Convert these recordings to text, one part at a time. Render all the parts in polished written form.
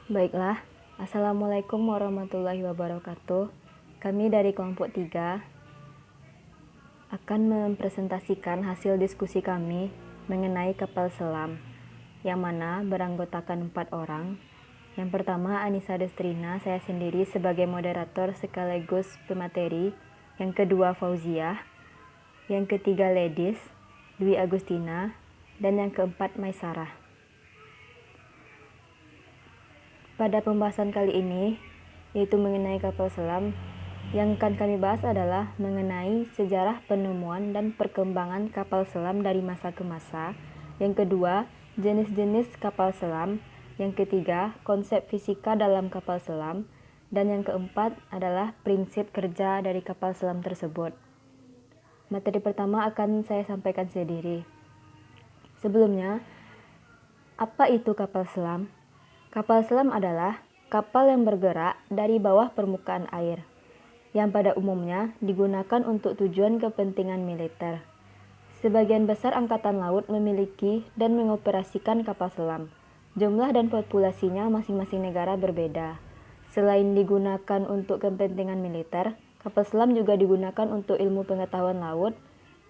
Baiklah, Assalamualaikum warahmatullahi wabarakatuh. Kami dari kelompok 3 akan mempresentasikan hasil diskusi kami mengenai kapal selam, yang mana beranggotakan 4 orang. Yang pertama Anissa Destrina, saya sendiri sebagai moderator sekaligus pemateri. Yang kedua Fauziah. Yang ketiga Ledis, Dwi Agustina. Dan yang keempat Maisarah. Pada pembahasan kali ini, yaitu mengenai kapal selam, yang akan kami bahas adalah mengenai sejarah penemuan dan perkembangan kapal selam dari masa ke masa. Yang kedua, jenis-jenis kapal selam. Yang ketiga, konsep fisika dalam kapal selam. Dan yang keempat adalah prinsip kerja dari kapal selam tersebut. Materi pertama akan saya sampaikan sendiri. Sebelumnya, apa itu kapal selam? Kapal selam adalah kapal yang bergerak dari bawah permukaan air, yang pada umumnya digunakan untuk tujuan kepentingan militer. Sebagian besar angkatan laut memiliki dan mengoperasikan kapal selam. Jumlah dan populasinya masing-masing negara berbeda. Selain digunakan untuk kepentingan militer, kapal selam juga digunakan untuk ilmu pengetahuan laut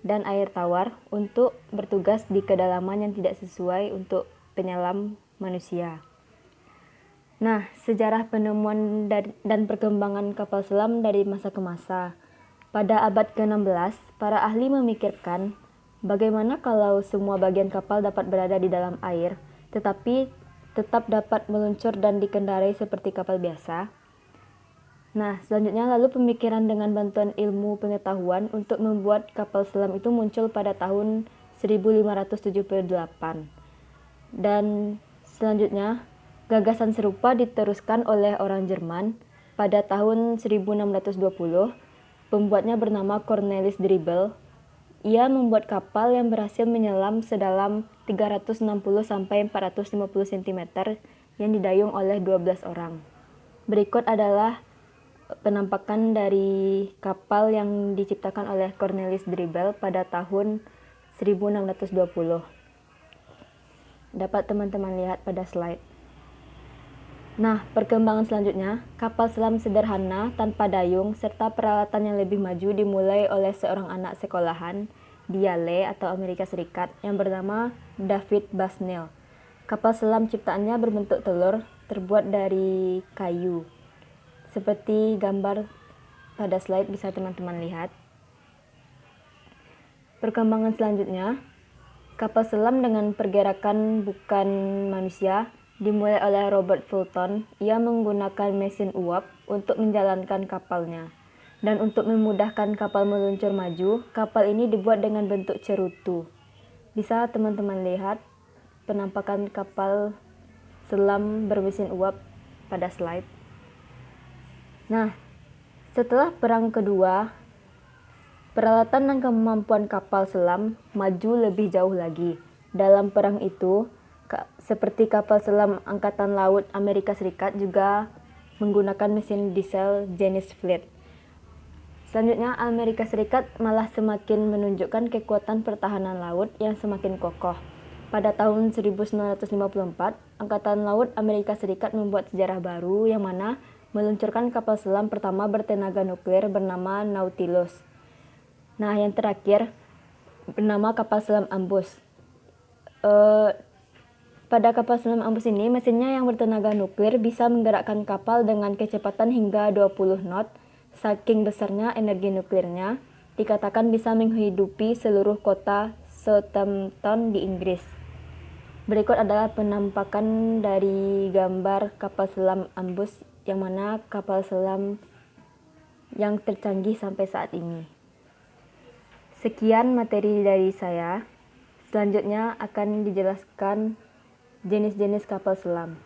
dan air tawar untuk bertugas di kedalaman yang tidak sesuai untuk penyelam manusia. Nah, sejarah penemuan dan perkembangan kapal selam dari masa ke masa. Pada abad ke-16, para ahli memikirkan bagaimana kalau semua bagian kapal dapat berada di dalam air, tetapi tetap dapat meluncur dan dikendarai seperti kapal biasa. Nah, selanjutnya lalu pemikiran dengan bantuan ilmu pengetahuan untuk membuat kapal selam itu muncul pada tahun 1578. Dan selanjutnya, gagasan serupa diteruskan oleh orang Jerman pada tahun 1620. Pembuatnya bernama Cornelis Drebbel. Ia membuat kapal yang berhasil menyelam sedalam 360-450 cm yang didayung oleh 12 orang. Berikut adalah penampakan dari kapal yang diciptakan oleh Cornelis Drebbel pada tahun 1620. Dapat teman-teman lihat pada slide. Nah, perkembangan selanjutnya, kapal selam sederhana tanpa dayung serta peralatan yang lebih maju dimulai oleh seorang anak sekolahan di Yale atau Amerika Serikat yang bernama David Busnell. Kapal selam ciptaannya berbentuk telur terbuat dari kayu. Seperti gambar pada slide bisa teman-teman lihat. Perkembangan selanjutnya, kapal selam dengan pergerakan bukan manusia dimulai oleh Robert Fulton. Ia menggunakan mesin uap untuk menjalankan kapalnya. Dan untuk memudahkan kapal meluncur maju, kapal ini dibuat dengan bentuk cerutu. Bisa teman-teman lihat penampakan kapal selam bermesin uap pada slide. Nah, setelah Perang Kedua, peralatan dan kemampuan kapal selam maju lebih jauh lagi. Dalam perang itu, seperti kapal selam Angkatan Laut Amerika Serikat juga menggunakan mesin diesel jenis Fleet. Selanjutnya, Amerika Serikat malah semakin menunjukkan kekuatan pertahanan laut yang semakin kokoh. Pada tahun 1954, Angkatan Laut Amerika Serikat membuat sejarah baru yang mana meluncurkan kapal selam pertama bertenaga nuklir bernama Nautilus. Nah, yang terakhir bernama kapal selam Ambus. Pada kapal selam Ambus ini, mesinnya yang bertenaga nuklir bisa menggerakkan kapal dengan kecepatan hingga 20 knot. Saking besarnya energi nuklirnya, dikatakan bisa menghidupi seluruh kota Southampton di Inggris. Berikut adalah penampakan dari gambar kapal selam Ambus, yang mana kapal selam yang tercanggih sampai saat ini. Sekian materi dari saya. Selanjutnya akan dijelaskan jenis-jenis kapal selam.